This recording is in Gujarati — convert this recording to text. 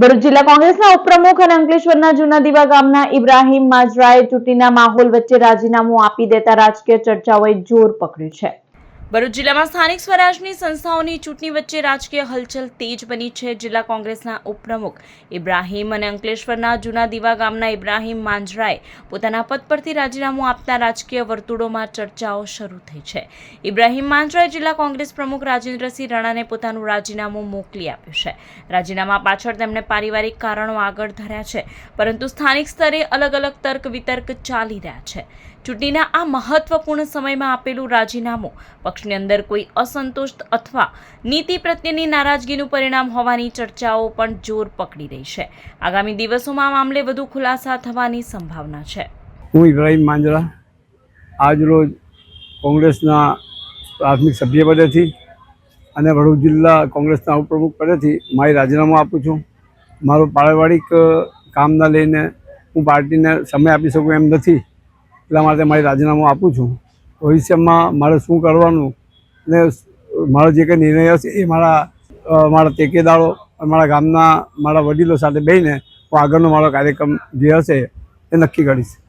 ભરૂચ જિલ્લા કોંગ્રેસના ઉપપ્રમુખ અને અંકલેશ્વરના જૂના દીવા ગામના ઇબ્રાહીમ માજરાએ ચૂંટણીના માહોલ વચ્ચે રાજીનામું આપી દેતા રાજકીય ચર્ચાઓએ જોર પકડ્યું છે। ભરૂચ જિલ્લામાં સ્થાનિક સ્વરાજની સંસ્થાઓની ચૂંટણી વચ્ચે રાજકીય હલચલ તેજ બની છે। જિલ્લા કોંગ્રેસના ઉપપ્રમુખ ઇબ્રાહીમ અને અંકલેશ્વરના જૂના દીવા ગામના ઇબ્રાહીમ માંજરાએ પોતાના પદ પરથી રાજીનામું આપતા રાજકીય વર્તુળોમાં ચર્ચાઓ શરૂ થઈ છે। ઇબ્રાહીમ માંજરાએ જિલ્લા કોંગ્રેસ પ્રમુખ રાજેન્દ્રસિંહ રાણાને પોતાનું રાજીનામું મોકલી આપ્યું છે। રાજીનામા પાછળ તેમણે પારિવારિક કારણો આગળ ધર્યા છે, પરંતુ સ્થાનિક સ્તરે અલગ અલગ તર્ક વિતર્ક ચાલી રહ્યા છે। ચૂંટણીના આ મહત્વપૂર્ણ સમયમાં આપેલું રાજીનામું પક્ષની અંદર કોઈ અસંતોષ અથવા નીતિ પ્રત્યેની નારાજગીનું પરિણામ હોવાની ચર્ચાઓ પણ જોર પકડી રહી છે। આગામી દિવસોમાં આ મામલે વધુ ખુલાસા થવાની સંભાવના છે। હું ઇબ્રાહીમ માંજરા આજરોજ કોંગ્રેસના પ્રાથમિક સભ્ય પદેથી અને ભરૂચ જિલ્લા કોંગ્રેસના ઉપપ્રમુખ પદેથી મારી રાજીનામું આપું છું। મારો પારિવારિક કામના લઈને હું પાર્ટીને સમય આપી શકું એમ નથી, એટલા માટે મારી રાજીનામું આપું છું। ભવિષ્યમાં મારે શું કરવાનું ને મારો જે કંઈ નિર્ણય હશે એ મારા ટેકેદારો, મારા ગામના મારા વડીલો સાથે બેસીને હું આગળનો મારો કાર્યક્રમ જે હશે એ નક્કી કરીશ।